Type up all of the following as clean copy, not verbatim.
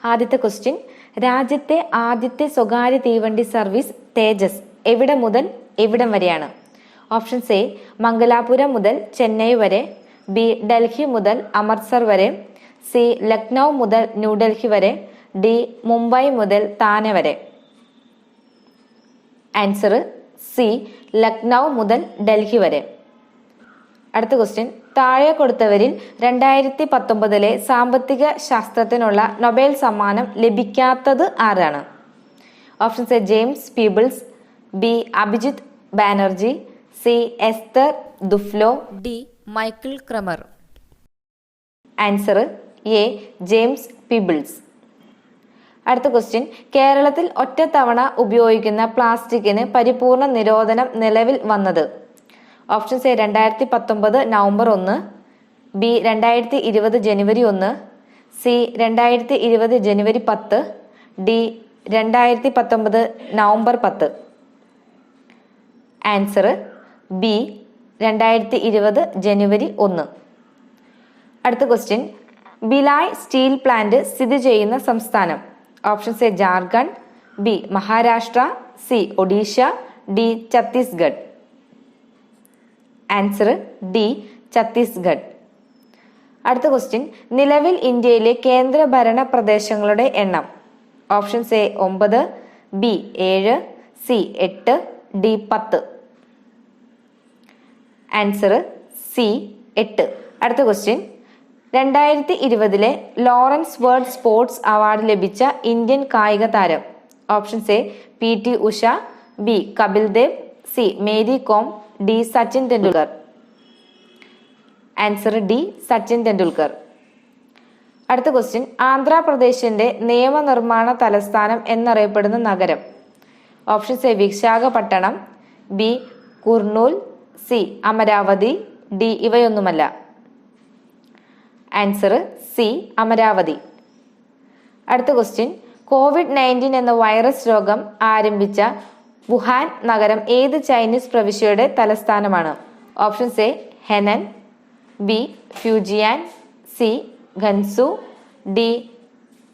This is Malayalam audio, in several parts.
ആദ്യത്തെ ക്വസ്റ്റ്യൻ, രാജ്യത്തെ ആദ്യത്തെ സ്വകാര്യ തീവണ്ടി സർവീസ് തേജസ് എവിടെ മുതൽ എവിടം വരെയാണ്? ഓപ്ഷൻസ് എ മംഗലാപുരം മുതൽ ചെന്നൈ വരെ, ബി ഡൽഹി മുതൽ അമൃത്സർ വരെ, സി ലക്നൗ മുതൽ ന്യൂഡൽഹി വരെ, ഡി മുംബൈ മുതൽ താനെ വരെ. ആൻസർ സി ലക്നൗ മുതൽ ഡൽഹി വരെ. അടുത്ത ക്വസ്റ്റ്യൻ, താഴെ കൊടുത്തവരിൽ 2019 സാമ്പത്തിക ശാസ്ത്രത്തിനുള്ള നൊബേൽ സമ്മാനം ലഭിക്കാത്തത് ആരാണ്? Options A James Peebles, B Abhijit Banerjee, C Esther Duflo, D Michael Kremer. Answer A James Peebles. അടുത്ത ക്വസ്റ്റ്യൻ, കേരളത്തിൽ ഒറ്റത്തവണ ഉപയോഗിക്കുന്ന പ്ലാസ്റ്റിക്കിന് പരിപൂർണ നിരോധനം നിലവിൽ വന്നത്? Options A 2019 November 1, B 2020 January 1, C 2020 January 10, D 2019 November 10. Answer B 2020 January 1. അടുത്ത ക്വസ്റ്റ്യൻ, ഭിലായ് സ്റ്റീൽ പ്ലാന്റ് സ്ഥിതി ചെയ്യുന്ന സംസ്ഥാനം? Options A Jharkhand, B Maharashtra, C Odisha, D Chhattisgarh. Answer D Chhattisgarh. അടുത്ത ക്വസ്റ്റ്യൻ, നിലവിൽ ഇന്ത്യയിലെ കേന്ദ്രഭരണ പ്രദേശങ്ങളുടെ എണ്ണം? Options A 9, B 7, C 8, D 10. Answer C 8. അടുത്ത question, 2020 Laureus world sports award ലഭിച്ച ഇന്ത്യൻ കായിക താരം? Options A PT Usha, B Kapil Dev, C Mary Kom, D Sachin Tendulkar. Answer D Sachin Tendulkar. അടുത്ത ക്വസ്റ്റ്യൻ, ആന്ധ്രാപ്രദേശിന്റെ നിയമനിർമ്മാണ തലസ്ഥാനം എന്നറിയപ്പെടുന്ന നഗരം? Options A Visakhapatnam, B Kurnool, C Amaravati, D ഇവയൊന്നുമല്ല. Answer C Amaravati. അടുത്ത ക്വസ്റ്റ്യൻ, COVID-19 എന്ന വൈറസ് രോഗം ആരംഭിച്ച വുഹാൻ നഗരം ഏത് ചൈനീസ് പ്രവിശ്യയുടെ തലസ്ഥാനമാണ്? Options A Henan, B Fujian, C Gansu, D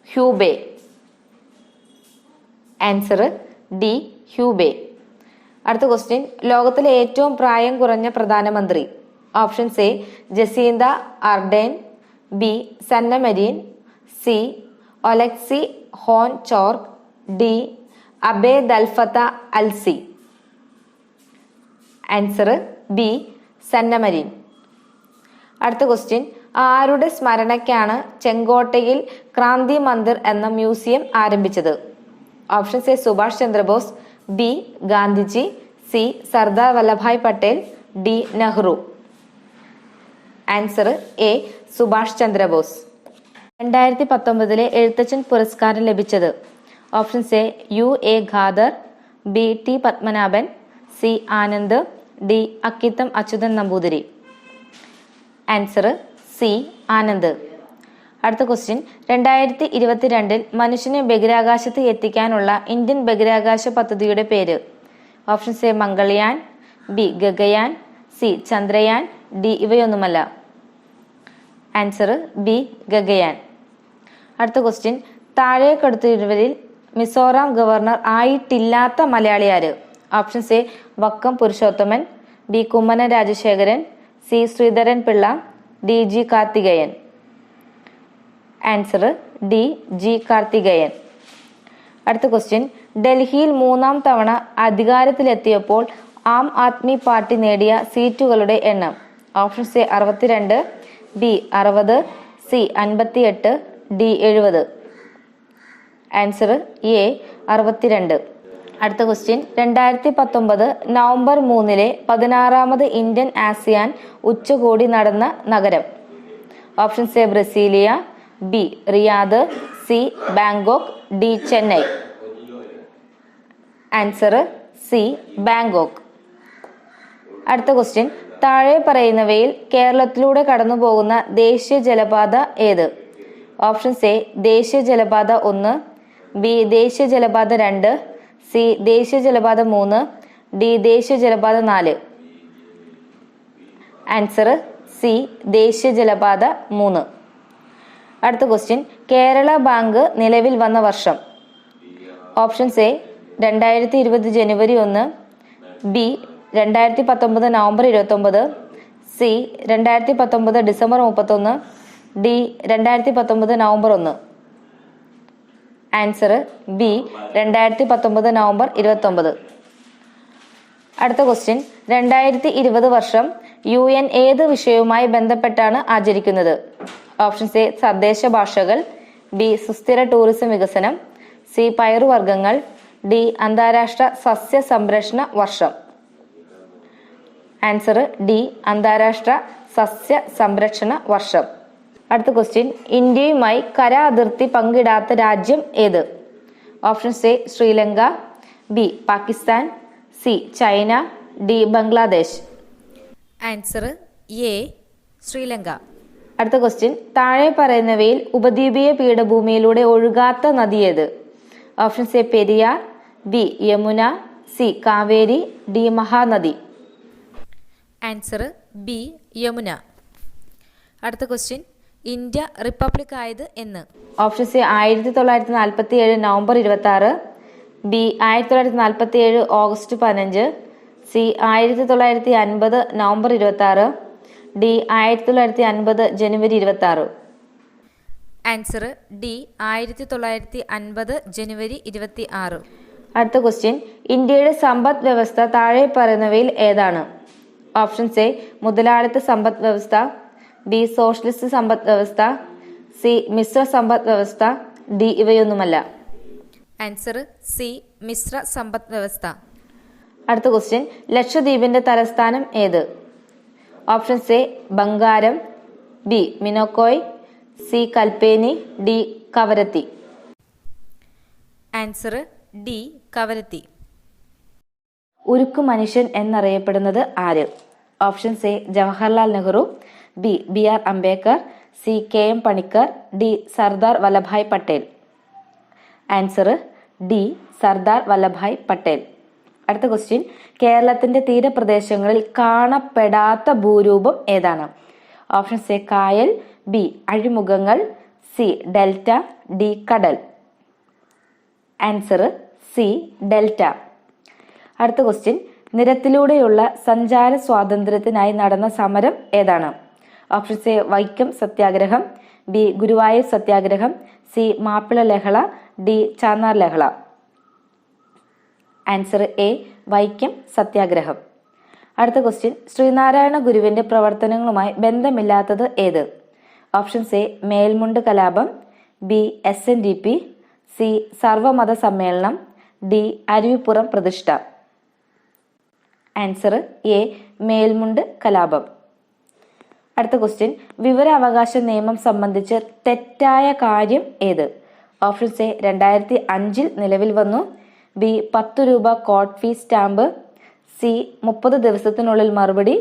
Hubei. Answer D Hubei. അടുത്ത ക്വസ്റ്റ്യൻ, ലോകത്തിലെ ഏറ്റവും പ്രായം കുറഞ്ഞ പ്രധാനമന്ത്രി? Options A Jacinda Ardern, B Sanna Marin, C Oleksiy Honcharuk, D അബേ ദൽഫത്ത അൽസി. Answer B Sanna Marin. അടുത്ത ക്വസ്റ്റ്യൻ, ആരുടെ സ്മരണയ്ക്കാണ് ചെങ്കോട്ടയിൽ ക്രാന്തി മന്ദിർ എന്ന മ്യൂസിയം ആരംഭിച്ചത്? Options A Subhash Chandra Bose, B Gandhiji, C Sardar Vallabhbhai Patel, D Nehru. Answer A Subhash Chandrabose. 2019 Ezhuthachan പുരസ്കാരം ലഭിച്ചത്? Options A UA Khader, B T Padmanabhan, C Anand, D Akkitham Achuthan Namboothiri. Answer C Anand. അടുത്ത ക്വസ്റ്റ്യൻ, 2022 മനുഷ്യനെ ബഹിരാകാശത്ത് എത്തിക്കാനുള്ള ഇന്ത്യൻ ബഹിരാകാശ പദ്ധതിയുടെ പേര്? Options A Mangalyaan, B Gaganyaan, C Chandrayaan, D ഇവയൊന്നുമല്ല. Answer B Gaganyaan. അടുത്ത ക്വസ്റ്റ്യൻ, താഴെ കൊടുത്തവരിൽ മിസോറാം ഗവർണർ ആയിട്ടില്ലാത്ത മലയാളി ആര്? Options A Vakkom Purushothaman, B Kummanam Rajasekharan, C Sreedharan Pillai, D G Karthikeyan. Answer D G Karthikeyan. അടുത്ത ക്വസ്റ്റ്യൻ, ഡൽഹിയിൽ 3ാം തവണ അധികാരത്തിലെത്തിയപ്പോൾ ആം ആദ്മി പാർട്ടി നേടിയ സീറ്റുകളുടെ എണ്ണം? Options A 62, B 60, C 58, D 70. Answer A 62. അടുത്ത ക്വസ്റ്റ്യൻ, 2019 നവംബർ 3 16ാമത് ഇന്ത്യൻ ആസിയാൻ ഉച്ചകോടി നടന്ന നഗരം? Options A Brasilia, B Riyadh, C Bangkok, D Chennai. Answer C Bangkok. അടുത്ത ക്വസ്റ്റ്യൻ, താഴെ പറയുന്നവയിൽ കേരളത്തിലൂടെ കടന്നു പോകുന്ന ദേശീയ ജലപാത ഏത്? ഓപ്ഷൻസ് എ ദേശീയ ജലപാത 1, ബി ദേശീയ ജലപാത 2, സി ദേശീയ ജലപാത 3, ഡി ദേശീയ ജലപാത 4. ആൻസർ സി ദേശീയ ജലപാത 3. അടുത്ത ക്വസ്റ്റ്യൻ, കേരള ബാങ്ക് നിലവിൽ വന്ന വർഷം. Options A 2020 January 1, B 2019 November 29, C 2019 December 31, D 2019 November 1. Answer B 2019 November 29. അടുത്ത ക്വസ്റ്റ്യൻ, 2020 വർഷം UN ഏത് വിഷയവുമായി ബന്ധപ്പെട്ടാണ് ആചരിക്കുന്നത്? ഓപ്ഷൻസ് എ തദ്ദേശ ഭാഷകൾ, ബി സുസ്ഥിര ടൂറിസം വികസനം, സി പയറുവർഗ്ഗങ്ങൾ, ഡി അന്താരാഷ്ട്ര സസ്യ സംരക്ഷണ വർഷം. ആൻസർ ഡി അന്താരാഷ്ട്ര സസ്യ സംരക്ഷണ വർഷം. അടുത്ത ക്വസ്റ്റ്യൻ, ഇന്ത്യയുമായി കര അതിർത്തി പങ്കിടാത്ത രാജ്യം ഏത്? Options A Sri Lanka, B Pakistan, C China, D Bangladesh. Answer A Sri Lanka. അടുത്ത ക്വസ്റ്റ്യൻ, താഴെ പറയുന്നവയിൽ ഉപദ്വീപീയ പീഠഭൂമിയിലൂടെ ഒഴുകാത്ത നദി ഏത്? Options A Periyar, B Yamuna, C Kaveri, D Mahanadi. Answer B Yamuna. അടുത്ത ക്വസ്റ്റ്യൻ, ഇന്ത്യ റിപ്പബ്ലിക് ആയത് എന്ന്? Options A 1947 November 26, B 1947 August 15, C 1950 November 26, D 1950 January 26. Answer D 1950 ജനുവരി 26. അടുത്ത ക്വസ്റ്റ്യൻ, ഇന്ത്യയുടെ സമ്പദ് വ്യവസ്ഥ താഴെ പറയുന്നവയിൽ ഏതാണ്? ഓപ്ഷൻസ് എ മുതലാളിത്ത സമ്പദ് വ്യവസ്ഥ, ബി സോഷ്യലിസ്റ്റ് സമ്പദ് വ്യവസ്ഥ, സി മിശ്ര സമ്പദ് വ്യവസ്ഥ, ഡി ഇവയൊന്നുമല്ല. ആൻസർ സി മിശ്ര സമ്പദ് വ്യവസ്ഥ. അടുത്ത ക്വസ്റ്റ്യൻ, ലക്ഷദ്വീപിന്റെ തലസ്ഥാനം ഏത്? Options A Bangaram, B Minicoy, C Kalpeni, D Kavaratti. Answer D Kavaratti. ഉരുക്കു മനുഷ്യൻ എന്നറിയപ്പെടുന്നത് ആര്? Options A Jawaharlal Nehru, B BR Ambedkar, C KM Panicker, D Sardar Vallabhbhai Patel. Answer D Sardar Vallabhbhai Patel. അടുത്ത ക്വസ്റ്റ്യൻ, കേരളത്തിന്റെ തീരപ്രദേശങ്ങളിൽ കാണപ്പെടാത്ത ഭൂരൂപം ഏതാണ്? ഓപ്ഷൻസ് എ കായൽ, ബി അഴിമുഖങ്ങൾ, സി ഡെൽറ്റ, ഡി കടൽ. Answer C delta. അടുത്ത ക്വസ്റ്റ്യൻ, നിരത്തിലൂടെയുള്ള സഞ്ചാര സ്വാതന്ത്ര്യത്തിനായി നടന്ന സമരം ഏതാണ്? ഓപ്ഷൻസ് എ വൈക്കം സത്യാഗ്രഹം, ബി ഗുരുവായൂർ സത്യാഗ്രഹം, സി മാപ്പിള ലഹള, ഡി ചാന്നാർ ലഹള. ആൻസർ എ വൈക്കം സത്യാഗ്രഹം. അടുത്ത ക്വസ്റ്റ്യൻ, ശ്രീനാരായണ ഗുരുവിന്റെ പ്രവർത്തനങ്ങളുമായി ബന്ധമില്ലാത്തത് ഏത്? ഓപ്ഷൻസ് എ മേൽമുണ്ട് കലാപം, ബി SNDP, സി സർവമത സമ്മേളനം, ഡി അരുവിപ്പുറം പ്രതിഷ്ഠ. ആൻസർ എ മേൽമുണ്ട് കലാപം. അടുത്ത ക്വസ്റ്റ്യൻ, വിവരാവകാശ നിയമം സംബന്ധിച്ച് തെറ്റായ കാര്യം ഏത്? ഓപ്ഷൻസ് എ 2005 നിലവിൽ വന്നു, ബി 10 രൂപ കോർട്ട് ഫീസ് സ്റ്റാമ്പ്, സി 30 ദിവസത്തിനുള്ളിൽ മറുപടി,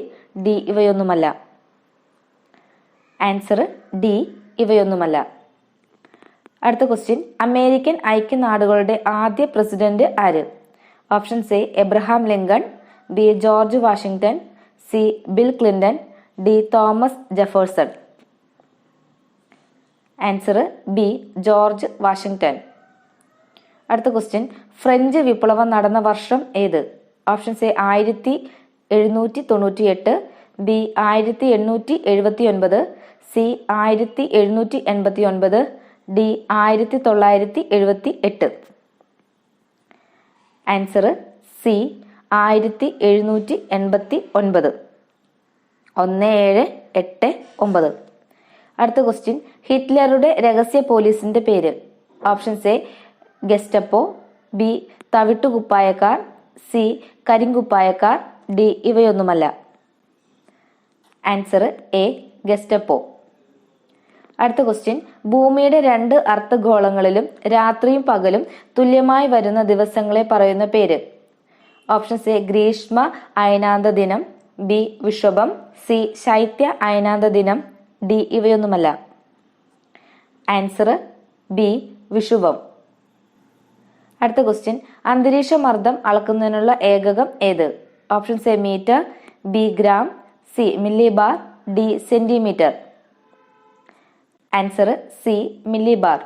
ഡി ഇവയൊന്നുമല്ല. ആൻസർ ഡി ഇവയൊന്നുമല്ല. അടുത്ത ക്വസ്റ്റ്യൻ, അമേരിക്കൻ ഐക്യനാടുകളുടെ ആദ്യ പ്രസിഡന്റ് ആര്? Options A Abraham Lincoln, B George Washington, C Bill Clinton, D Thomas Jefferson. Answer B George Washington. അടുത്ത ക്വസ്റ്റ്യൻ, ഫ്രഞ്ച് വിപ്ലവം നടന്ന വർഷം ഏത്? Options A 1798, B 1879, C 1789, D 1978. Answer C 1789. 1789. അടുത്ത ക്വസ്റ്റ്യൻ, ഹിറ്റ്ലറുടെ രഹസ്യ പോലീസിന്റെ പേര്? ഓപ്ഷൻസ് എ ഗെസ്റ്റപ്പോ, ബി തവിട്ടുകുപ്പായക്കാർ, സി കരിങ്കുപ്പായക്കാർ, ഡി ഇവയൊന്നുമല്ല. Answer A Gestapo. അടുത്ത ക്വസ്റ്റ്യൻ, ഭൂമിയുടെ 2 അർദ്ധഗോളങ്ങളിലും രാത്രിയും പകലും തുല്യമായി വരുന്ന ദിവസങ്ങളെ പറയുന്ന പേര്? ഓപ്ഷൻസ് എ ഗ്രീഷ്മ അയനാന്ത ദിനം, ബി വിഷുബം, സി ശൈത്യ അയനാന്ത ദിനം, ഡി ഇവയൊന്നുമല്ല. ആൻസർ ബി വിഷുബം. അടുത്ത ക്വസ്റ്റ്യൻ, അന്തരീക്ഷ മർദ്ദം അളക്കുന്നതിനുള്ള ഏകകം ഏത്? Options A metre, B gram, C millibar, D centimetre. Answer C millibar.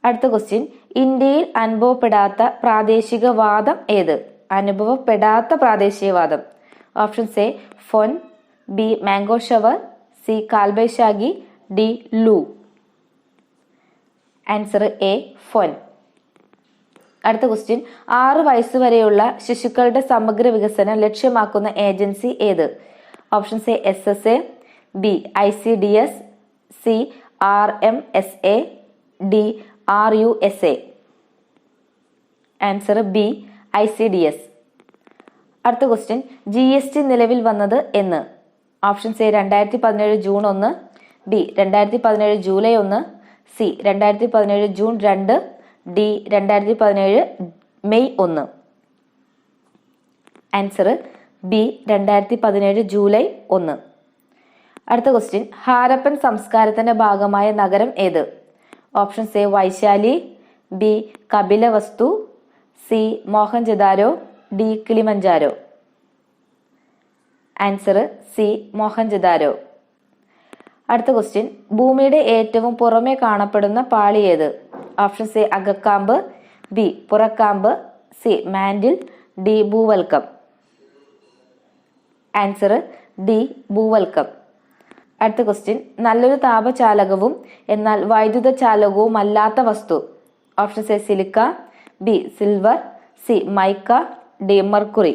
അടുത്ത ക്വസ്റ്റ്യൻ, ഇന്ത്യയിൽ അനുഭവപ്പെടാത്ത പ്രാദേശികവാദം ഏത്? അനുഭവപ്പെടാത്ത പ്രാദേശികവാദം. Options A foehn, B mango shower, C Kalbaisakhi, D loo. Answer A foehn. അടുത്ത ക്വസ്റ്റ്യൻ, 6 വയസ്സുവരെയുള്ള ശിശുക്കളുടെ സമഗ്ര വികസനം ലക്ഷ്യമാക്കുന്ന ഏജൻസി ഏത്? Options A SSA, B ICDS, C RMSA, D RUSA. Answer B ICDS. അടുത്ത ക്വസ്റ്റ്യൻ, GST നിലവിൽ വന്നത് എന്ന്? Options A 2017 June 1, B 2017 July 1, C 2017 June 2, D 2017 May 1. Answer B 2017 July 1. അടുത്ത ക്വസ്റ്റ്യൻ, ഹാരപ്പൻ സംസ്കാരത്തിന്റെ ഭാഗമായ നഗരം ഏത്? Options A Vaishali, B Kapilavastu, C Mohenjodaro, D Kilimanjaro. Answer C Mohenjodaro. അടുത്ത ക്വസ്റ്റ്യൻ, ഭൂമിയുടെ ഏറ്റവും പുറമെ കാണപ്പെടുന്ന പാളി ഏത്? ഓപ്ഷൻസ് എ അകക്കാമ്പ്, ബി പുറക്കാമ്പ്, സി മാൻഡിൽ, ഡി ഭൂവൽക്കം. ആൻസർ ഡി ഭൂവൽക്കം. അടുത്ത ക്വസ്റ്റ്യൻ, നല്ലൊരു താപചാലകവും എന്നാൽ വൈദ്യുത ചാലകവും അല്ലാത്ത വസ്തു? Options A silica, B silver, C mica, D mercury.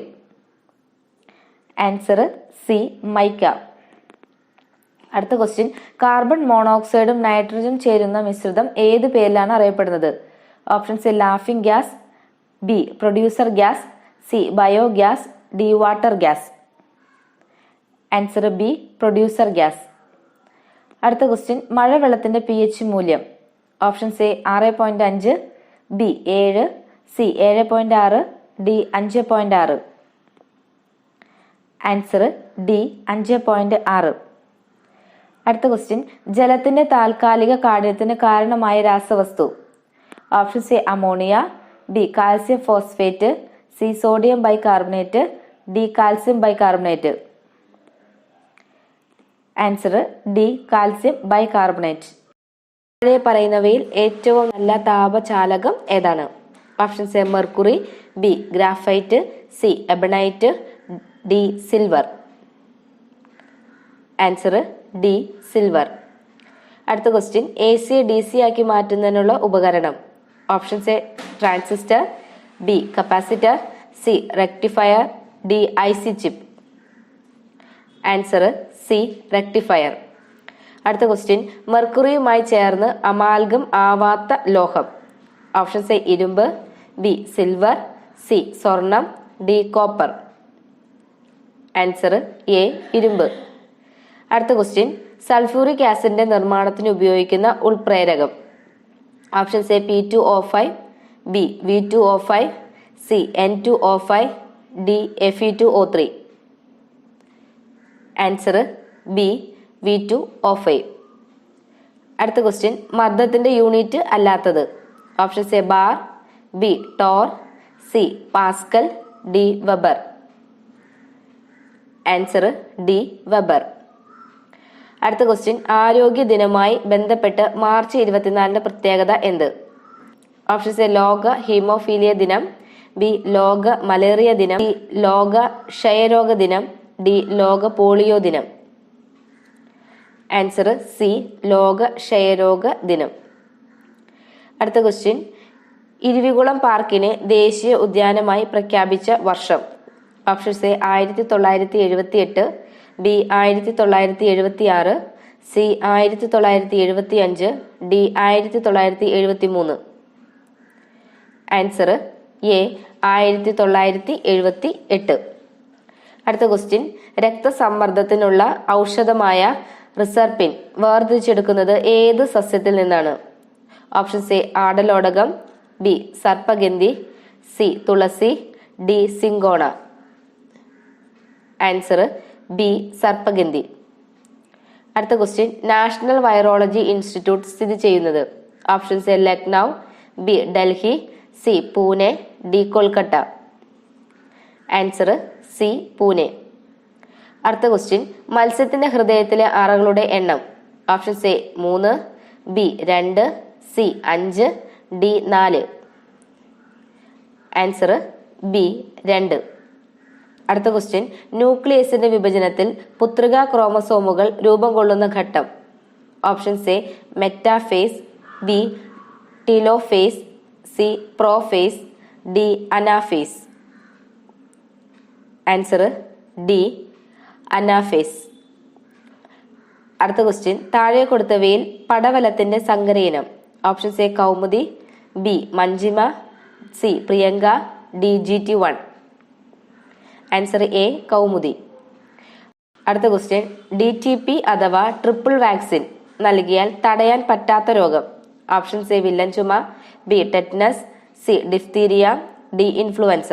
Answer C mica. അടുത്ത ക്വസ്റ്റ്യൻ, കാർബൺ മോണോക്സൈഡും നൈട്രജനും ചേരുന്ന മിശ്രിതം ഏത് പേരിലാണ് അറിയപ്പെടുന്നത്? Options A laughing gas, B producer gas, C biogas, D water gas. Answer B producer gas. അടുത്ത ക്വസ്റ്റ്യൻ, മഴവെള്ളത്തിന്റെ pH മൂല്യം? Options A 6.5, B 7, C 7.6, D 5.6. Answer D 5.6. അടുത്ത ക്വസ്റ്റ്യൻ, ജലത്തിന്റെ താൽക്കാലിക കാഠിന്യത്തിന് കാരണമായ രാസവസ്തു? Options A ammonia, B calcium phosphate, C sodium bicarbonate, D calcium bicarbonate. Answer D calcium bicarbonate. താഴെ പറയുന്നവയിൽ ഏറ്റവും നല്ല താപചാലകം ഏതാണ്? Options A mercury, B graphite, C ebonite, D silver. Answer D silver. അടുത്ത ക്വസ്റ്റ്യൻ, AC DC ആക്കി മാറ്റുന്നതിനുള്ള ഉപകരണം? Options A transistor, B capacitor, C rectifier, D IC chip. Answer C rectifier. അടുത്ത ക്വസ്റ്റ്യൻ, മെർക്കുറിയുമായി ചേർന്ന് അമാൽഗം ആവാത്ത ലോഹം? ഓപ്ഷൻസ് എ ഇരുമ്പ്, ബി സിൽവർ, സി സ്വർണം, ഡി കോപ്പർ. ആൻസർ എ ഇരുമ്പ്. അടുത്ത ക്വസ്റ്റ്യൻ, സൾഫ്യൂറിക് ആസിഡിന്റെ നിർമ്മാണത്തിന് ഉപയോഗിക്കുന്ന ഉൾപ്രേരകം? Options A P2O5, B V2O5, C N2O5, D Fe2O3. Answer B V2O5. അടുത്ത ക്വസ്റ്റ്യൻ, മർദ്ദത്തിന്റെ യൂണിറ്റ് അല്ലാത്തത്? Options A bar, B torr, C pascal, D weber. Answer D weber. അടുത്ത ക്വസ്റ്റ്യൻ, ആരോഗ്യ ദിനമായി ബന്ധപ്പെട്ട് മാർച്ച് 24 പ്രത്യേകത എന്ത്? ഓപ്ഷൻസ് എ ലോക ഹീമോഫീലിയ ദിനം, ബി ലോക മലേറിയ ദിനം, ഡി ലോക ക്ഷയരോഗ ദിനം, ഡി ലോക പോളിയോ ദിനം. ആൻസർ സി ലോക ക്ഷയരോഗ ദിനം. അടുത്ത ക്വസ്റ്റ്യൻ, ഇരവികുളം പാർക്കിനെ ദേശീയ ഉദ്യാനമായി പ്രഖ്യാപിച്ച വർഷം? Options A 1978, B 1976, C 1975, D 1973. Answer A 1978. അടുത്ത ക്വസ്റ്റ്യൻ, രക്തസമ്മർദ്ദത്തിനുള്ള ഔഷധമായ റിസർപ്പിൻ വേർതിരിച്ചെടുക്കുന്നത് ഏത് സസ്യത്തിൽ നിന്നാണ്? ഓപ്ഷൻസ് എ ആടലോടകം, ബി സർപ്പഗന്ധി, C tulsi, D cinchona. Answer B സർപ്പഗന്ധി. അടുത്ത ക്വസ്റ്റ്യൻ, നാഷണൽ വൈറോളജി ഇൻസ്റ്റിറ്റ്യൂട്ട് സ്ഥിതി ചെയ്യുന്നത്? Options A Lucknow, B Delhi, C Pune, D Kolkata. Answer C Pune. അടുത്ത ക്വസ്റ്റ്യൻ, മത്സ്യത്തിന്റെ ഹൃദയത്തിലെ അറകളുടെ എണ്ണം? Options A 3, B 2, C 5, D 4. Answer B 2. അടുത്ത ക്വസ്റ്റ്യൻ, ന്യൂക്ലിയസിന്റെ വിഭജനത്തിൽ പുത്രികാ ക്രോമസോമുകൾ രൂപം കൊള്ളുന്ന ഘട്ടം. Options A metaphase, B telophase, C prophase, D anaphase. Answer D anaphase. അടുത്ത ക്വസ്റ്റ്യൻ, താഴെ കൊടുത്തവയിൽ പടവലത്തിന്റെ സങ്കരയിനം. Options A Kaumudi, B Manjima, C Priyanka, D GT1. Answer A Kaumudi. അടുത്ത ക്വസ്റ്റ്യൻ, DTP അഥവാ ട്രിപ്പിൾ വാക്സിൻ നൽകിയാൽ തടയാൻ പറ്റാത്ത രോഗം. ഓപ്ഷൻസ് എ വില്ലൻ ചുമ, B tetanus, C diphtheria, D influenza.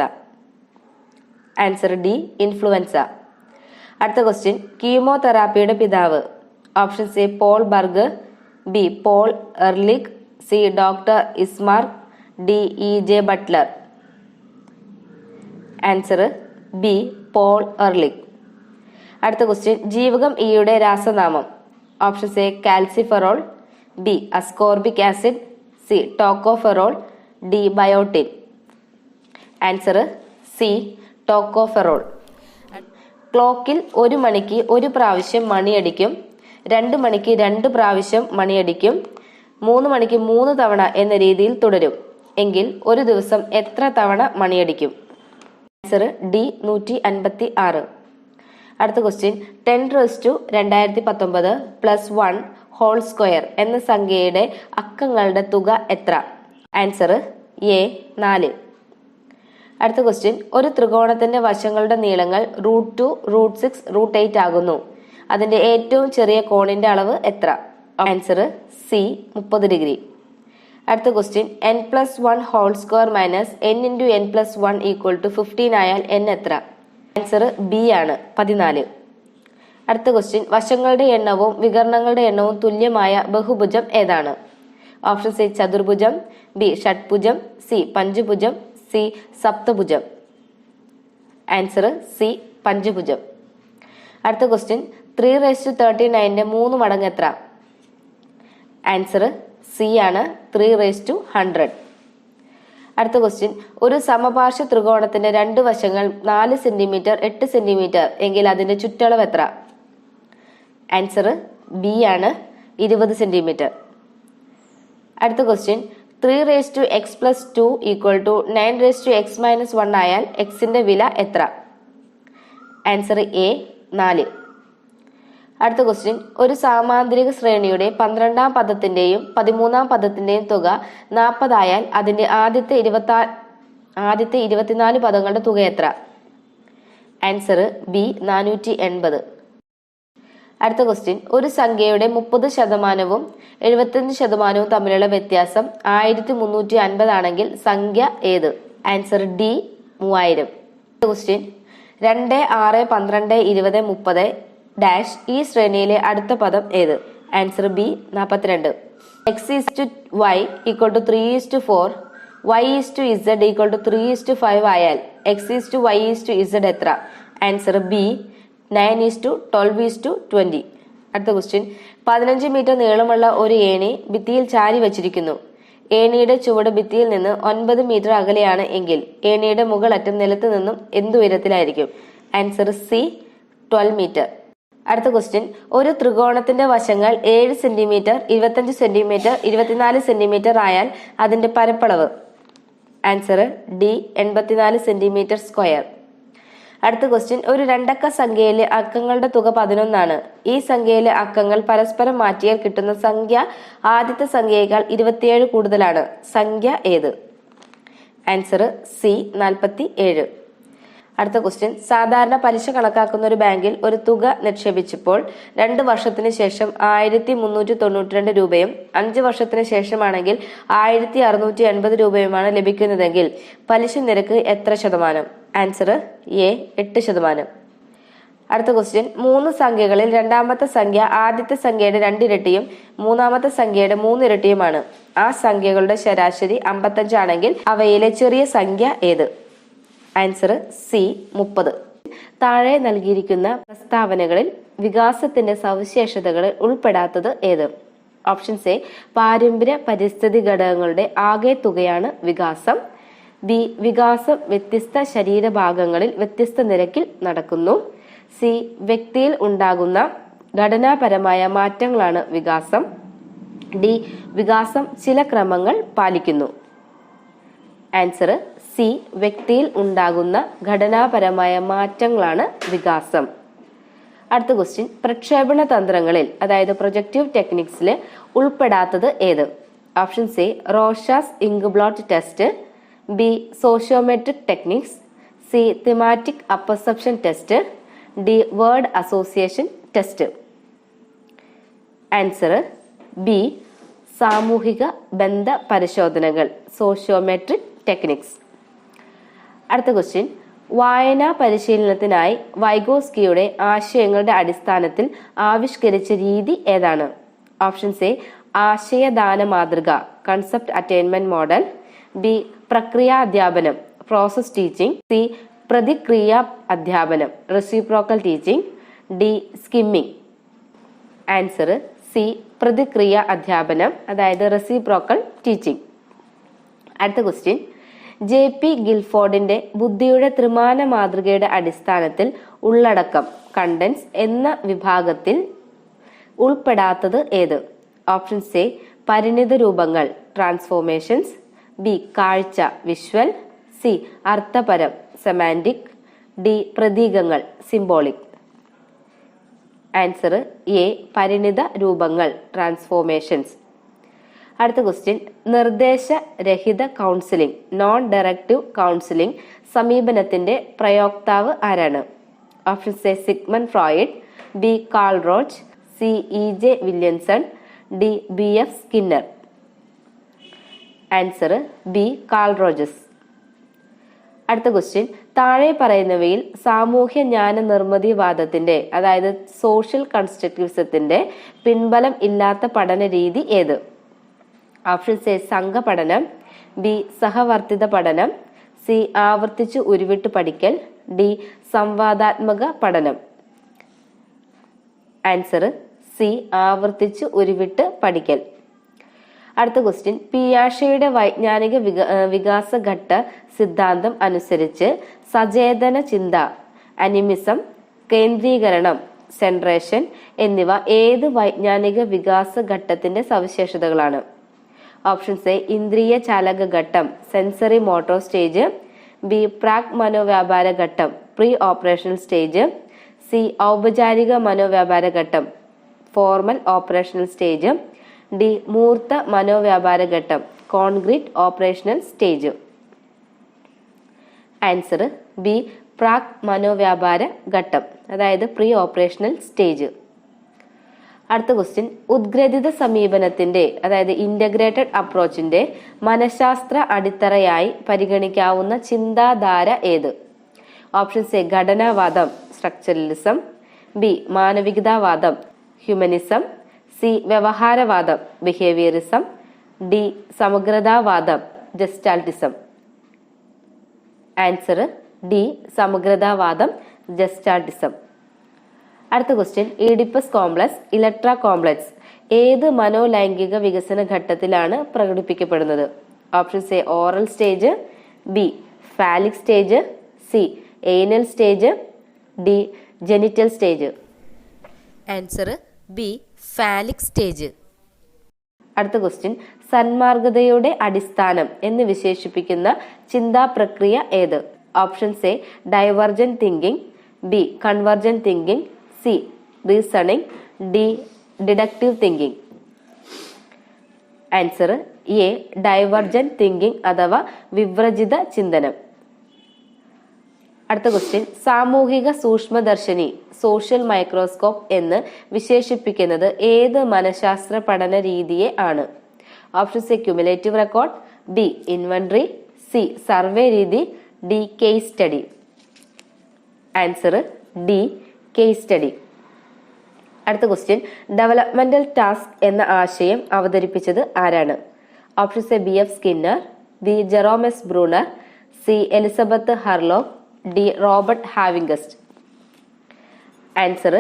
Answer D influenza. അടുത്ത ക്വസ്റ്റ്യൻ, കീമോതെറാപ്പിയുടെ പിതാവ്. Options A Paul Berg, B Paul Ehrlich, C doctor ഇസ്മാർ, D EJ Butler. Answer B Paul Ehrlich. അടുത്ത ക്വസ്റ്റ്യൻ, ജീവകം ഇയുടെ രാസനാമം. Options A calciferol, B ascorbic acid, C tocopherol, D biotin. Answer C tocopherol. ക്ലോക്കിൽ 1 മണിക്ക് 1 പ്രാവശ്യം മണിയടിക്കും, 2 മണിക്ക് 2 പ്രാവശ്യം മണിയടിക്കും, 3 മണിക്ക് 3 തവണ എന്ന രീതിയിൽ തുടരും എങ്കിൽ ഒരു ദിവസം എത്ര തവണ മണിയടിക്കും? Answer D 156. അടുത്ത ക്വസ്റ്റ്യൻ, 10⁻2019 + 1 ഹോൾ സ്ക്വയർ എന്ന സംഖ്യയുടെ അക്കങ്ങളുടെ തുക എത്ര? Answer A 4. അടുത്ത ക്വസ്റ്റ്യൻ, ഒരു ത്രികോണത്തിന്റെ വശങ്ങളുടെ നീളങ്ങൾ √2, √6, √8 ആകുന്നു. അതിന്റെ ഏറ്റവും ചെറിയ കോണിന്റെ അളവ് എത്ര? Answer C 30 degree. അടുത്ത question, n+1 whole square minus n × n+1 = 15 ആയാൽ n എത്ര? ആൻസർ ബി ആണ് 14. അടുത്ത ക്വസ്റ്റ്യൻ, വശങ്ങളുടെ എണ്ണവും വികരണങ്ങളുടെ എണ്ണവും തുല്യമായ ബഹുഭുജം ഏതാണ്? ഓപ്ഷൻസ് എ ചതുർഭുജം, ബി ഷഡ്ഭുജം, സി പഞ്ചഭുജം, സി സപ്തഭുജം. ആൻസർ സി പഞ്ചഭുജം. അടുത്ത ക്വസ്റ്റ്യൻ, 3⁻39ന്റെ 3 മടങ്ങ് എത്ര? ആൻസർ സി ആണ് 3⁻100. അടുത്ത ക്വസ്റ്റ്യൻ, ഒരു സമപാർശ്വ ത്രികോണത്തിന്റെ 2 വശങ്ങൾ 4 സെന്റിമീറ്റർ 8 സെന്റിമീറ്റർ എങ്കിൽ അതിന്റെ ചുറ്റളവ് എത്ര? ആൻസർ ബി ആണ് 20 സെന്റിമീറ്റർ. അടുത്ത ക്വസ്റ്റ്യൻ, 3⁻x+2 = 9⁻x-1 ആയാൽ എക്സിന്റെ വില എത്ര? Answer A 4. അടുത്ത ക്വസ്റ്റ്യൻ, ഒരു സാമാന്തരിക ശ്രേണിയുടെ 12ാം പദത്തിന്റെയും 13ാം പദത്തിന്റെയും തുക 40 ആയാൽ അതിന്റെ ആദ്യത്തെ 24 പദങ്ങളുടെ തുക എത്ര? Answer B 480. അടുത്ത ക്വസ്റ്റ്യൻ, ഒരു സംഖ്യയുടെ 30% 75% തമ്മിലുള്ള വ്യത്യാസം 1350 ആണെങ്കിൽ സംഖ്യ ഏത്? Answer D 3000. ക്വസ്റ്റ്യൻ, 2, 6, 12, 20, 30 ഡാഷ് ഈ ശ്രേണിയിലെ അടുത്ത പദം ഏത്? Answer B 42. x/y = 3:4, y/z = 3:5 ആയാൽ x/y/z എത്ര? Answer B 9:12:20. അടുത്ത ക്വസ്റ്റ്യൻ, 15 മീറ്റർ നീളമുള്ള ഒരു ഏണി ഭിത്തിയിൽ ചാരി വച്ചിരിക്കുന്നു. ഏണിയുടെ ചുവട് ഭിത്തിയിൽ നിന്ന് 9 മീറ്റർ അകലെയാണ് എങ്കിൽ ഏണിയുടെ മുകളറ്റം നിലത്ത് നിന്നും എന്ത് ഉയരത്തിലായിരിക്കും? Answer C 12 metre. അടുത്ത ക്വസ്റ്റ്യൻ, ഒരു ത്രികോണത്തിന്റെ വശങ്ങൾ 7 സെന്റിമീറ്റർ 25 സെന്റിമീറ്റർ 24 സെന്റിമീറ്റർ ആയാൽ അതിന്റെ പരപ്പളവ്? Answer D 84 centimetre square. അടുത്ത ക്വസ്റ്റ്യൻ, ഒരു 2 അക്ക സംഖ്യയിലെ അക്കങ്ങളുടെ തുക 11 ആണ്. ഈ സംഖ്യയിലെ അക്കങ്ങൾ പരസ്പരം മാറ്റിയാൽ കിട്ടുന്ന സംഖ്യ ആദ്യത്തെ സംഖ്യയേക്കാൾ 27 കൂടുതലാണ്. സംഖ്യ ഏത്? Answer C 47. അടുത്ത ക്വസ്റ്റ്യൻ, സാധാരണ പലിശ കണക്കാക്കുന്ന ഒരു ബാങ്കിൽ ഒരു തുക നിക്ഷേപിച്ചപ്പോൾ 2 വർഷത്തിന് ശേഷം 1392 രൂപയും 5 വർഷത്തിന് ശേഷമാണെങ്കിൽ 1680 രൂപയുമാണ് ലഭിക്കുന്നതെങ്കിൽ പലിശ നിരക്ക് എത്ര ശതമാനം? Answer A 8%. അടുത്ത ക്വസ്റ്റ്യൻ, 3 സംഖ്യകളിൽ രണ്ടാമത്തെ സംഖ്യ ആദ്യത്തെ സംഖ്യയുടെ 2 ഇരട്ടിയും മൂന്നാമത്തെ സംഖ്യയുടെ 3 ഇരട്ടിയുമാണ്. ആ സംഖ്യകളുടെ ശരാശരി 55 ആണെങ്കിൽ അവയിലെ ചെറിയ സംഖ്യ ഏത്? Answer C 30. താഴെ നൽകിയിരിക്കുന്ന പ്രസ്താവനകളിൽ വികാസത്തിന്റെ സവിശേഷതകളിൽ ഉൾപ്പെടാത്തത് ഏത്? ഓപ്ഷൻസ് എ, പാരമ്പര്യ പരിസ്ഥിതി ഘടകങ്ങളുടെ ആകെ തുകയാണ് വികാസം. ബി, വികാസം വ്യത്യസ്ത ശരീരഭാഗങ്ങളിൽ വ്യത്യസ്ത നിരക്കിൽ നടക്കുന്നു. സി, വ്യക്തിയിൽ ഉണ്ടാകുന്ന ഘടനാപരമായ മാറ്റങ്ങളാണ് വികാസം. ഡി, വികാസം ചില ക്രമങ്ങൾ പാലിക്കുന്നു. ആൻസർ സി, വ്യക്തിയിൽ ഉണ്ടാകുന്ന ഘടനാപരമായ മാറ്റങ്ങളാണ് വികാസം. അടുത്ത ക്വസ്റ്റ്യൻ, പ്രക്ഷേപണ തന്ത്രങ്ങളിൽ അതായത് പ്രൊജക്റ്റീവ് ടെക്നിക്സിൽ ഉൾപ്പെടാത്തത് ഏത്? Options A, Rorschach inkblot test. B, sociometric techniques. C, thematic apperception test. D, word association test. Answer B, സാമൂഹിക ബന്ധ പരിശോധനകൾ, സോഷ്യോമെട്രിക് ടെക്നിക്സ്. അടുത്ത ക്വസ്റ്റ്യൻ, വായനാ പരിശീലനത്തിനായി വൈഗോസ്കിയുടെ ആശയങ്ങളുടെ അടിസ്ഥാനത്തിൽ ആവിഷ്കരിച്ച രീതി ഏതാണ്? ഓപ്ഷൻസ് എ, ആശയദാന മാതൃക, കൺസെപ്റ്റ് അറ്റൈൻമെന്റ് മോഡൽ. ബി, പ്രക്രിയാ അധ്യാപനം, പ്രോസസ് ടീച്ചിങ്. സി, പ്രതിക്രിയ അധ്യാപനം, reciprocal teaching. D, skimming. Answer C, പ്രതിക്രിയ അധ്യാപനം, അതായത് റെസിപ്രോക്കൽ ടീച്ചിങ്. അടുത്ത ക്വസ്റ്റ്യൻ, ജെ പി ഗിൽഫോർഡിന്റെ ബുദ്ധിയുടെ ത്രിമാന മാതൃകയുടെ അടിസ്ഥാനത്തിൽ ഉള്ളടക്കം, കണ്ടൻസ് എന്ന വിഭാഗത്തിൽ ഉൾപ്പെടാത്തത് ഏത്? ഓപ്ഷൻസ് എ, പരിണിത രൂപങ്ങൾ, ട്രാൻസ്ഫോർമേഷൻസ്. ബി, കാഴ്ച, വിഷ്വൽ. സി, അർത്ഥപരം, സെമാൻറ്റിക്. ഡി, പ്രതീകങ്ങൾ, സിംബോളിക്. ആൻസർ എ, പരിണിത രൂപങ്ങൾ, ട്രാൻസ്ഫോർമേഷൻസ്. അടുത്ത ക്വസ്റ്റ്യൻ, നിർദ്ദേശരഹിത കൗൺസിലിംഗ്, നോൺ ഡയറക്റ്റീവ് കൗൺസിലിംഗ് സമീപനത്തിന്റെ പ്രയോക്താവ് ആരാണ്? Options A, Sigmund Freud. B, Carl Rogers. C, E J Williamson. D, B F Skinner. Answer B, Carl Rogers. അടുത്ത ക്വസ്റ്റ്യൻ, താഴെ പറയുന്നവയിൽ സാമൂഹ്യ ജ്ഞാന നിർമ്മിതിവാദത്തിന്റെ അതായത് സോഷ്യൽ കൺസ്ട്രക്റ്റിവിസത്തിന്റെ പിൻബലം ഇല്ലാത്ത പഠന രീതി ഏത്? ഓപ്ഷൻസ് എ, സംഘപഠനം. ബി, സഹവർത്തിത പഠനം. സി, ആവർത്തിച്ച് ഉരുവിട്ട് പഠിക്കൽ. ഡി, സംവാദാത്മക പഠനം. ആൻസർ സി, ആവർത്തിച്ച് ഉരുവിട്ട് പഠിക്കൽ. അടുത്ത ക്വസ്റ്റ്യൻ, പിയാഷയുടെ വൈജ്ഞാനിക വികാസഘട്ട സിദ്ധാന്തം അനുസരിച്ച് സചേതന ചിന്ത, അനിമിസം, കേന്ദ്രീകരണം, സെൻട്രേഷൻ എന്നിവ ഏത് വൈജ്ഞാനിക വികാസഘട്ടത്തിന്റെ സവിശേഷതകളാണ്? ഓപ്ഷൻസ് എ, ഇന്ദ്രിയ ചാലക ഘട്ടം, സെൻസറി മോട്ടോർ സ്റ്റേജ്. ബി, പ്രാക് മനോവ്യാപാര ഘട്ടം, പ്രീ ഓപ്പറേഷണൽ സ്റ്റേജ്. സി, ഔപചാരിക മനോവ്യാപാര ഘട്ടം, ഫോർമൽ ഓപ്പറേഷണൽ സ്റ്റേജ്. ഡി, മൂർത്ത മനോവ്യാപാര ഘട്ടം, concrete operational stage. Answer B, പ്രാക് മനോവ്യാപാര ഘട്ടം, അതായത് പ്രീ ഓപ്പറേഷണൽ സ്റ്റേജ്. അടുത്ത ക്വസ്റ്റ്യൻ, ഉദ്ഗ്രഥിത സമീപനത്തിന്റെ അതായത് ഇന്റഗ്രേറ്റഡ് അപ്രോച്ചിന്റെ മനഃശാസ്ത്ര അടിത്തറയായി പരിഗണിക്കാവുന്ന ചിന്താധാര ഏത്? ഓപ്ഷൻസ് എ, ഘടനാവാദം, സ്ട്രക്ചറലിസം. ബി, മാനവികതാവാദം, ഹ്യൂമനിസം. സി, വ്യവഹാരവാദം, ബിഹേവിയറിസം. ഡി, സമഗ്രതാവാദം, ജസ്റ്റാൾട്ടിസം. ആൻസർ ഡി, സമഗ്രതാവാദം, ജസ്റ്റാൾട്ടിസം. അടുത്ത question, Oedipus complex, Electra complex ഏത് മനോലൈംഗിക വികസന ഘട്ടത്തിലാണ് പ്രകടിപ്പിക്കപ്പെടുന്നത്? Options A, oral stage. B, phallic stage. C, anal stage. D, genital stage. Answer B, phallic stage. അടുത്ത ക്വസ്റ്റ്യൻ, സന്മാർഗതയുടെ അടിസ്ഥാനം എന്ന് വിശേഷിപ്പിക്കുന്ന ചിന്താ പ്രക്രിയ ഏത്? Options A, divergent thinking. B, convergent thinking. C, reasoning. D, deductive thinking. Answer A, divergent thinking അഥവാ വിവ്രജിത ചിന്തനം. അടുത്ത ക്വസ്റ്റ്യൻ, സാമൂഹിക സൂക്ഷ്മദർശിനി, സോഷ്യൽ മൈക്രോസ്കോപ്പ് എന്ന് വിശേഷിപ്പിക്കുന്നത് ഏത് മനഃശാസ്ത്ര പഠന രീതിയെ ആണ്? Options A, cumulative record. B, inventory. C, survey രീതി. D, case study. Answer D, case study. അടുത്ത ക്വസ്റ്റ്യൻ, ഡെവലപ്മെന്റൽ ടാസ്ക് എന്ന ആശയം അവതരിപ്പിച്ചത് ആരാണ്? Options A, B F Skinner. B, Jerome S Bruner. C, Elizabeth Hurlock. D, Robert Havighurst. Answer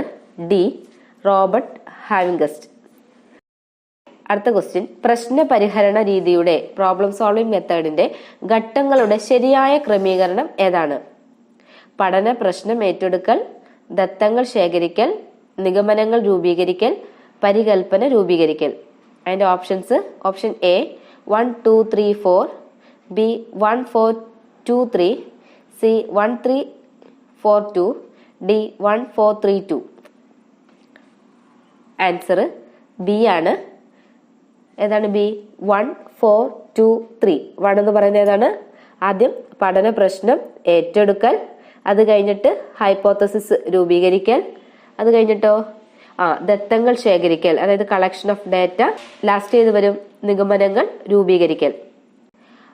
D Robert Havighurst. അടുത്ത ക്വസ്റ്റ്യൻ, പ്രശ്ന പരിഹരണ രീതിയുടെ പ്രോബ്ലം സോൾവിംഗ് മെത്തേഡിന്റെ ഘട്ടങ്ങളുടെ ശരിയായ ക്രമീകരണം ഏതാണ്? പഠന പ്രശ്നം ഏറ്റെടുക്കൽ, ദത്തങ്ങൾ ശേഖരിക്കൽ, നിഗമനങ്ങൾ രൂപീകരിക്കൽ, പരികൽപ്പന രൂപീകരിക്കൽ. അതിന്റെ options: option A 1 2 3 4, B 1 4 2 3, C 1 3 4 2, D 1 4 3 2. Answer B ആണ്. ഏതാണ് ബി? 1 4 2 3. 1 എന്ന് പറയുന്നത് ഏതാണ്? ആദ്യം പഠന പ്രശ്നം ഏറ്റെടുക്കൽ, അത് കഴിഞ്ഞിട്ട് ഹൈപ്പോത്തസിസ് രൂപീകരിക്കൽ, അത് കഴിഞ്ഞിട്ടോ ദത്തങ്ങൾ ശേഖരിക്കൽ, അതായത് കളക്ഷൻ ഓഫ് ഡാറ്റ, ലാസ്റ്റ് ചെയ്ത് വരും നിഗമനങ്ങൾ രൂപീകരിക്കൽ.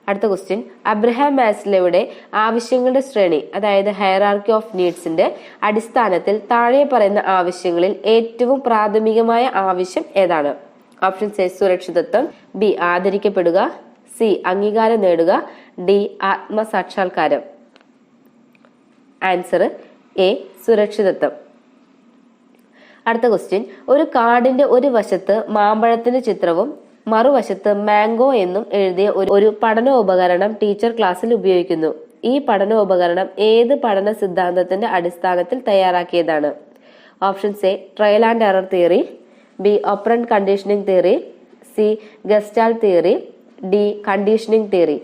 അടുത്ത ക്വസ്റ്റ്യൻ, അബ്രഹാം മാസ്ലോയുടെ ആവശ്യങ്ങളുടെ ശ്രേണി, അതായത് ഹയറാർക്കി ഓഫ് നീഡ്സിന്റെ അടിസ്ഥാനത്തിൽ താഴെ പറയുന്ന ആവശ്യങ്ങളിൽ ഏറ്റവും പ്രാഥമികമായ ആവശ്യം ഏതാണ്? ഓപ്ഷൻ എ സുരക്ഷിതത്വം, ബി ആദരിക്കപ്പെടുക, സി അംഗീകാരം നേടുക, ഡി ആത്മസാക്ഷാത്കാരം. ആൻസർ എ സുരക്ഷിതത്വം. അടുത്ത ക്വസ്റ്റ്യൻ, ഒരു കാർഡിന്റെ ഒരു വശത്ത് മാമ്പഴത്തിന്റെ ചിത്രവും മറുവശത്ത് മാംഗോ എന്നും എഴുതിയ ഒരു പഠനോപകരണം ടീച്ചർ ക്ലാസ്സിൽ ഉപയോഗിക്കുന്നു. ഈ പഠനോപകരണം ഏത് പഠന സിദ്ധാന്തത്തിന്റെ അടിസ്ഥാനത്തിൽ തയ്യാറാക്കിയതാണ്? Options A trial and error theory, B operant conditioning theory, C gestalt theory, D conditioning theory.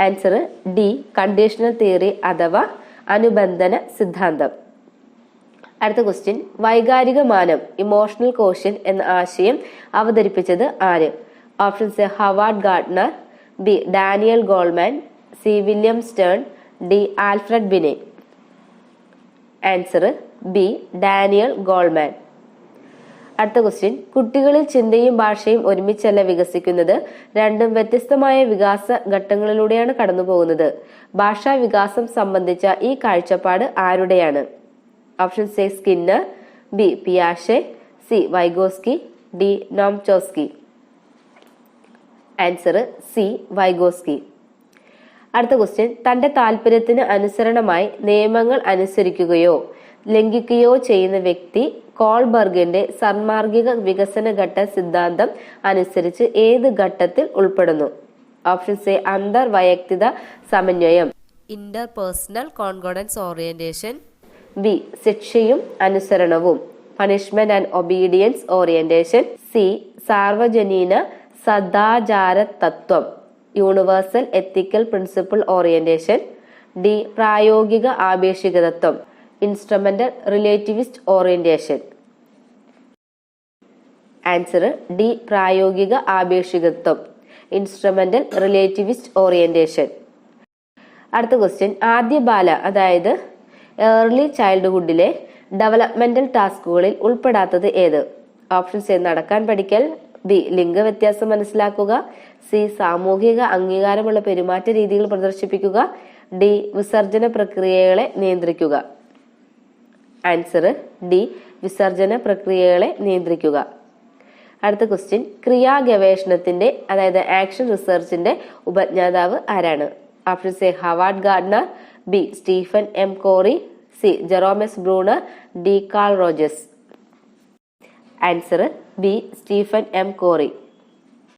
Answer D conditional theory അഥവാ അനുബന്ധന സിദ്ധാന്തം. അടുത്ത ക്വസ്റ്റ്യൻ, വൈകാരിക മാനം ഇമോഷണൽ കോഷ്യന്റ് എന്ന ആശയം അവതരിപ്പിച്ചത് ആര്? Options A Howard Gardner, B Daniel Goleman, C William Stern, D Alfred Binet. Answer B Daniel Goleman. അടുത്ത ക്വസ്റ്റ്യൻ, കുട്ടികളിൽ ചിന്തയും ഭാഷയും ഒരുമിച്ചല്ല വികസിക്കുന്നത്, രണ്ടും വ്യത്യസ്തമായ വികാസ ഘട്ടങ്ങളിലൂടെയാണ് കടന്നുപോകുന്നത്. ഭാഷാ വികാസം സംബന്ധിച്ച ഈ കാഴ്ചപ്പാട് ആരുടെയാണ്? ഓപ്ഷൻ എ സ്കിന്നർ, ബി പിയാഷെ, C Vygotsky, D Noam Chomsky. Answer C Vygotsky. അടുത്ത ക്വസ്റ്റ്യൻ, തന്റെ താല്പര്യത്തിന് അനുസരണമായി നിയമങ്ങൾ അനുസരിക്കുകയോ ലംഘിക്കുകയോ ചെയ്യുന്ന വ്യക്തി കോൾബർഗിന്റെ സന്മാർഗിക വികസന ഘട്ട സിദ്ധാന്തം അനുസരിച്ച് ഏത് ഘട്ടത്തിൽ ഉൾപ്പെടുന്നു? ഓപ്ഷൻസ് എ അന്തർവൈയക്തിക സമന്വയം, ഇന്റർപേഴ്സണൽ കോൺകോർഡൻസ് ഓറിയന്റേഷൻ, ബി ശിക്ഷയും അനുസരണവും, punishment and obedience orientation, C സാർവജനീന സദാചാര തത്വം, universal ethical principle orientation, D പ്രായോഗിക ആപേക്ഷികതത്വം, instrumental relativist orientation. Answer D പ്രായോഗിക ആപേക്ഷികത്വം, ഇൻസ്ട്രുമെന്റൽ റിലേറ്റിവിസ്റ്റ് ഓറിയന്റേഷൻ. അടുത്ത ക്വസ്റ്റ്യൻ, ആദ്യ ബാല അതായത് ഏർലി ചൈൽഡ്ഹുഡിലെ ഡെവലപ്മെന്റൽ ടാസ്കുകളിൽ ഉൾപ്പെടാത്തത് ഏത്? ഓപ്ഷൻസ് എ നടക്കാൻ പഠിക്കൽ, ബി ലിംഗവ്യത്യാസം മനസ്സിലാക്കുക, സി സാമൂഹിക അംഗീകാരമുള്ള പെരുമാറ്റ രീതികൾ പ്രദർശിപ്പിക്കുക, ഡി വിസർജന പ്രക്രിയകളെ നിയന്ത്രിക്കുക. ആൻസർ ഡി വിസർജന പ്രക്രിയകളെ നിയന്ത്രിക്കുക. അടുത്ത ക്വസ്റ്റ്യൻ, ക്രിയാ ഗവേഷണത്തിന്റെ അതായത് ആക്ഷൻ റിസർച്ചിന്റെ ഉപജ്ഞാതാവ് ആരാണ്? Options A Howard Gardner, B Stephen M Corey, C Jerome S Bruner, D Carl Rogers. Answer B Stephen M quarry.